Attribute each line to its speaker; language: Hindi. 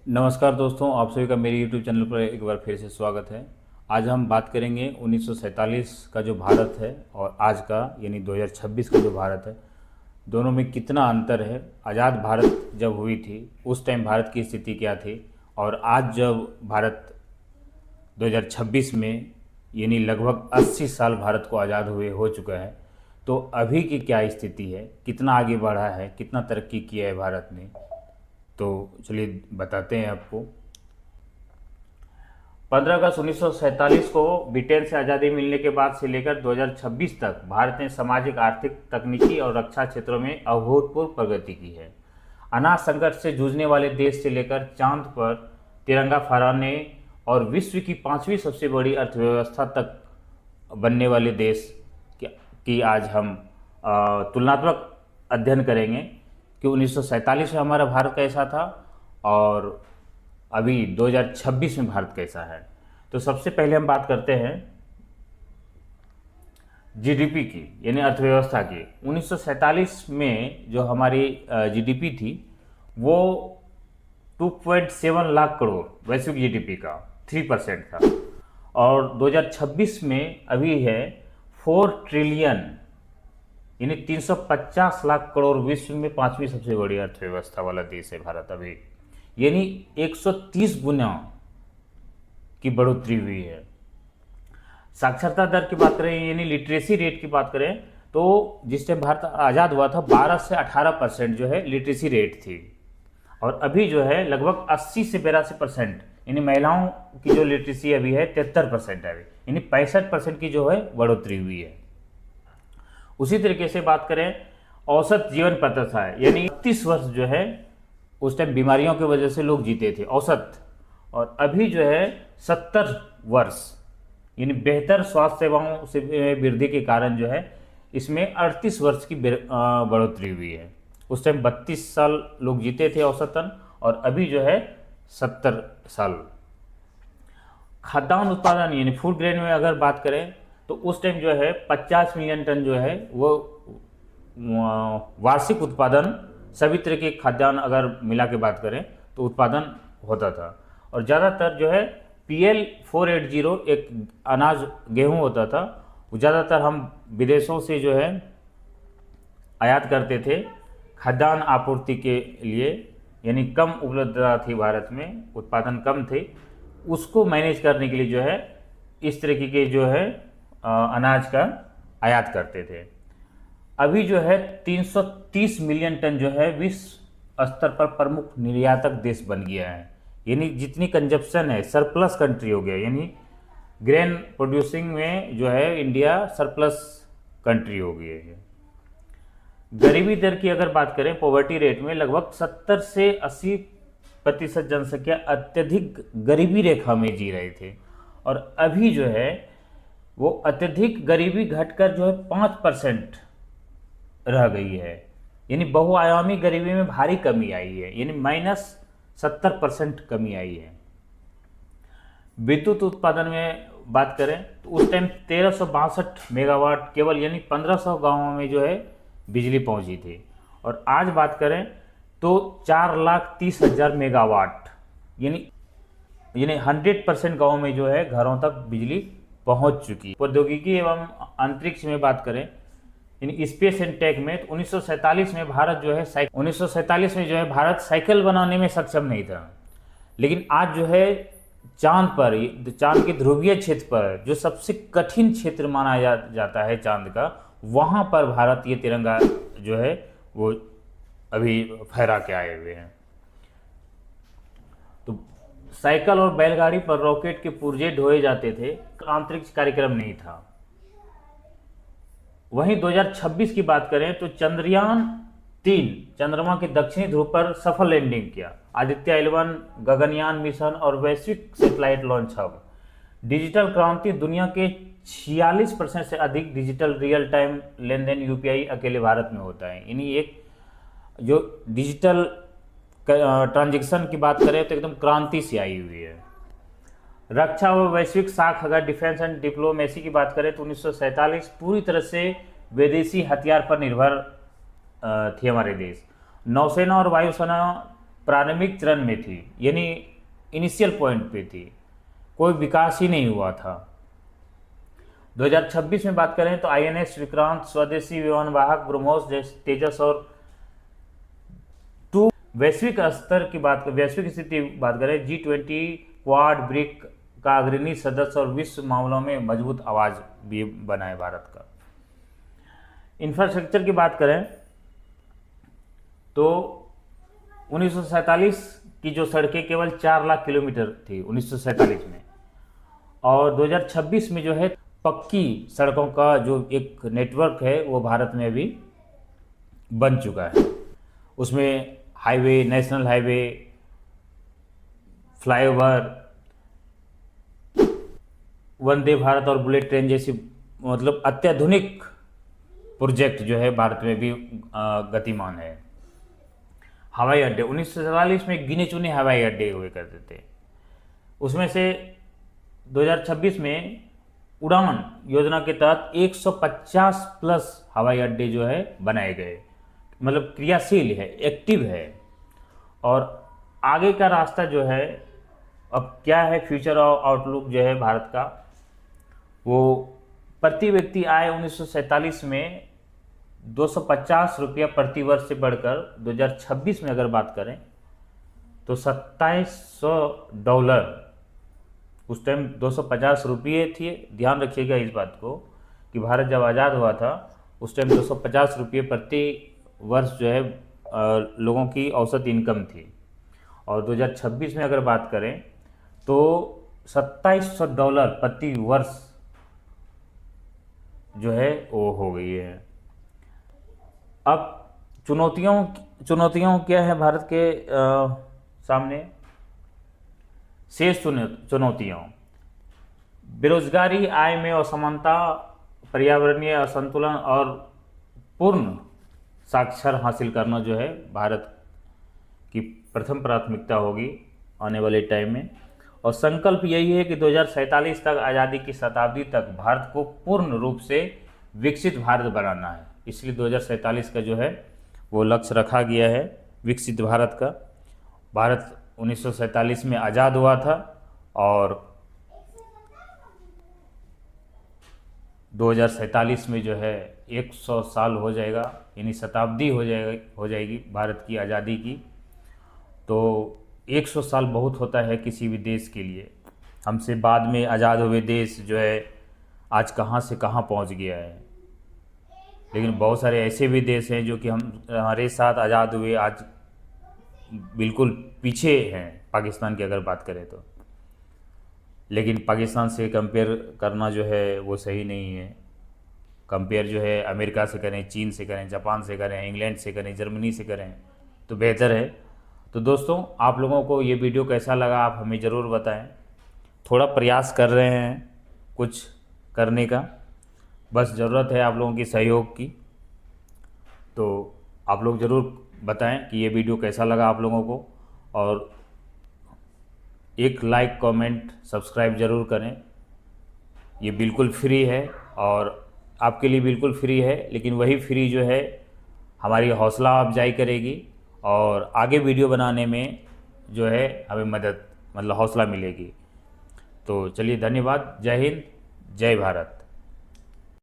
Speaker 1: नमस्कार दोस्तों, आप सभी का मेरे YouTube चैनल पर एक बार फिर से स्वागत है। आज हम बात करेंगे 1947 का जो भारत है और आज का यानी 2026 का जो भारत है, दोनों में कितना अंतर है। आज़ाद भारत जब हुई थी उस टाइम भारत की स्थिति क्या थी और आज जब भारत 2026 में यानी लगभग 80 साल भारत को आज़ाद हुए हो चुका है, तो अभी की क्या स्थिति है, कितना आगे बढ़ा है, कितना तरक्की किया है भारत ने। तो चलिए बताते हैं आपको। 15 अगस्त 1947 को ब्रिटेन से आज़ादी मिलने के बाद से लेकर 2026 तक भारत ने सामाजिक, आर्थिक, तकनीकी और रक्षा क्षेत्रों में अभूतपूर्व प्रगति की है। अनाज संकट से जूझने वाले देश से लेकर चांद पर तिरंगा फहराने और विश्व की 5वीं सबसे बड़ी अर्थव्यवस्था तक बनने वाले देश की आज हम तुलनात्मक अध्ययन करेंगे कि 1947 में हमारा भारत कैसा था और अभी 2026 में भारत कैसा है। तो सबसे पहले हम बात करते हैं जीडीपी की, यानी अर्थव्यवस्था की। 1947 में जो हमारी जीडीपी थी वो 2.7 लाख करोड़ वैश्विक जीडीपी का 3% था और 2026 में अभी है 4 ट्रिलियन यानी 350 लाख करोड़, विश्व में 5वीं सबसे बड़ी अर्थव्यवस्था वाला देश है भारत अभी, यानी 130 गुना की बढ़ोतरी हुई है। साक्षरता दर की बात करें यानी लिटरेसी रेट की बात करें तो जिस टाइम भारत आज़ाद हुआ था 12 से 18% जो है लिटरेसी रेट थी और अभी जो है लगभग 80 से 82% यानी महिलाओं की जो लिटरेसी अभी है 73% है, अभी यानी 65% की जो है बढ़ोतरी हुई है। उसी तरीके से बात करें औसत जीवन प्रत्याशा है, यानी 30 वर्ष जो है उस टाइम बीमारियों की वजह से लोग जीते थे औसत, और अभी जो है 70 वर्ष यानी बेहतर स्वास्थ्य सेवाओं से वृद्धि के कारण जो है इसमें 38 वर्ष की बढ़ोतरी हुई है। उस टाइम 32 साल लोग जीते थे औसतन और अभी जो है 70 साल। खाद्यान्न उत्पादन यानी फूड ग्रेन में अगर बात करें तो उस टाइम जो है 50 मिलियन टन जो है वो वार्षिक उत्पादन सभी तरह के खाद्यान्न अगर मिला के बात करें तो उत्पादन होता था। और ज़्यादातर जो है PL 480 एक अनाज गेहूं होता था, वो ज़्यादातर हम विदेशों से जो है आयात करते थे खाद्यान्न आपूर्ति के लिए, यानी कम उपलब्धता थी भारत में, उत्पादन कम थे, उसको मैनेज करने के लिए जो है इस तरीके के जो है अनाज का आयात करते थे। अभी जो है 330 मिलियन टन जो है विश्व स्तर पर प्रमुख निर्यातक देश बन गया है, यानी जितनी कंजप्शन है सरप्लस कंट्री हो गया, यानी ग्रेन प्रोड्यूसिंग में जो है इंडिया सरप्लस कंट्री हो गई है। गरीबी दर की अगर बात करें पॉवर्टी रेट में लगभग 70 से 80% जनसंख्या अत्यधिक गरीबी रेखा में जी रहे थे और अभी जो है वो अत्यधिक गरीबी घटकर जो है 5% रह गई है, यानी बहुआयामी गरीबी में भारी कमी आई है, यानी -70% कमी आई है। विद्युत उत्पादन में बात करें तो उस टाइम 1362 मेगावाट केवल यानी 1500 गांवों में जो है बिजली पहुंची थी और आज बात करें तो 4,30,000 मेगावाट यानी 100% गाँव में जो है घरों तक बिजली पहुंच चुकी। प्रौद्योगिकी एवं अंतरिक्ष में बात करें यानी स्पेस एंड टेक में तो 1947 में भारत जो है 1947 में जो है भारत साइकिल बनाने में सक्षम नहीं था, लेकिन आज जो है चांद पर, चांद के ध्रुवीय क्षेत्र पर जो सबसे कठिन क्षेत्र माना जाता है चांद का, वहां पर भारत ये तिरंगा जो है वो अभी फहरा के आए हुए हैं। तो साइकिल और बैलगाड़ी पर रॉकेट के पुर्जे ढोए जाते थे, अंतरिक्ष कार्यक्रम नहीं था। वहीं 2026 की बात करें तो चंद्रयान 3 चंद्रमा के दक्षिणी ध्रुव पर सफल लैंडिंग किया। आदित्य 11 गगनयान मिशन और वैश्विक सैटेलाइट लॉन्च हब। डिजिटल क्रांति, दुनिया के 46% से अधिक डिजिटल रियल टाइम लेन देन UPI अकेले भारत में होता है, यानी एक जो डिजिटल ट्रांजैक्शन की बात करें तो एकदम क्रांति से आई हुई है। रक्षा व वैश्विक साख अगर डिफेंस एंड डिप्लोमेसी की बात करें तो 1947 पूरी तरह से विदेशी हथियार पर निर्भर थे हमारे देश। नौसेना और वायुसेना प्रारंभिक चरण में थी, यानी इनिशियल पॉइंट पे थी, कोई विकास ही नहीं हुआ था। 2026 में बात करें तो आईएनएस विक्रांत, स्वदेशी विमानवाहक ब्रह्मोस, तेजस और वैश्विक स्तर की वैश्विक स्थिति बात करें, G20 क्वाड ब्रिक का अग्रणी सदस्य और विश्व मामलों में मजबूत आवाज भी बना है भारत का। इंफ्रास्ट्रक्चर की बात करें तो 1947 की जो सड़कें केवल 4 लाख किलोमीटर थी 1947 में, और 2026 में जो है पक्की सड़कों का जो एक नेटवर्क है वो भारत में अभी बन चुका है। उसमें highway, national highway, flyover, Vande Bharat और बुलेट ट्रेन जैसी मतलब अत्याधुनिक प्रोजेक्ट जो है भारत में भी गतिमान है। हवाई अड्डे 1947 में गिने चुने हवाई अड्डे हुए करते थे, उसमें से 2026 में उड़ान योजना के तहत 150 प्लस हवाई अड्डे जो है बनाए गए, मतलब क्रियाशील है, एक्टिव है। और आगे का रास्ता जो है, अब क्या है फ्यूचर आउटलुक जो है भारत का, वो प्रति व्यक्ति आय 1947 में 250 रुपया प्रति वर्ष से बढ़कर 2026 में अगर बात करें तो $2700, उस टाइम 250 रुपये थे। ध्यान रखिएगा इस बात को कि भारत जब आज़ाद हुआ था उस टाइम 250 रुपये प्रति वर्ष जो है लोगों की औसत इनकम थी, और 2026 में अगर बात करें तो $2700 प्रति वर्ष जो है वो हो गई है। अब चुनौतियां क्या है भारत के सामने? शेष चुनौतियां: बेरोजगारी, आय में असमानता, पर्यावरणीय असंतुलन और पूर्ण साक्षर हासिल करना जो है भारत की प्रथम प्राथमिकता होगी आने वाले टाइम में। और संकल्प यही है कि 2047 तक, आज़ादी की शताब्दी तक भारत को पूर्ण रूप से विकसित भारत बनाना है। इसलिए 2047 का जो है वो लक्ष्य रखा गया है विकसित भारत का। भारत 1947 में आज़ाद हुआ था और 2047 में जो है 100 साल हो जाएगा, यानी शताब्दी हो जाएगी भारत की आज़ादी की। तो 100 साल बहुत होता है किसी भी देश के लिए। हमसे बाद में आज़ाद हुए देश जो है आज कहाँ से कहाँ पहुँच गया है, लेकिन बहुत सारे ऐसे भी देश हैं जो कि हमारे साथ आज़ाद हुए आज बिल्कुल पीछे हैं पाकिस्तान की अगर बात करें तो। लेकिन पाकिस्तान से कंपेयर करना जो है वो सही नहीं है। कंपेयर जो है अमेरिका से करें, चीन से करें, जापान से करें, इंग्लैंड से करें, जर्मनी से करें तो बेहतर है। तो दोस्तों, आप लोगों को ये वीडियो कैसा लगा आप हमें ज़रूर बताएं। थोड़ा प्रयास कर रहे हैं कुछ करने का, बस ज़रूरत है आप लोगों की सहयोग की। तो आप लोग ज़रूर बताएं कि ये वीडियो कैसा लगा आप लोगों को, और एक लाइक, कमेंट, सब्सक्राइब ज़रूर करें। ये बिल्कुल फ्री है और आपके लिए बिल्कुल फ्री है, लेकिन वही फ्री जो है हमारी हौसला अफजाई करेगी और आगे वीडियो बनाने में जो है हमें मदद, मतलब हौसला मिलेगी। तो चलिए, धन्यवाद। जय हिंद, जय भारत।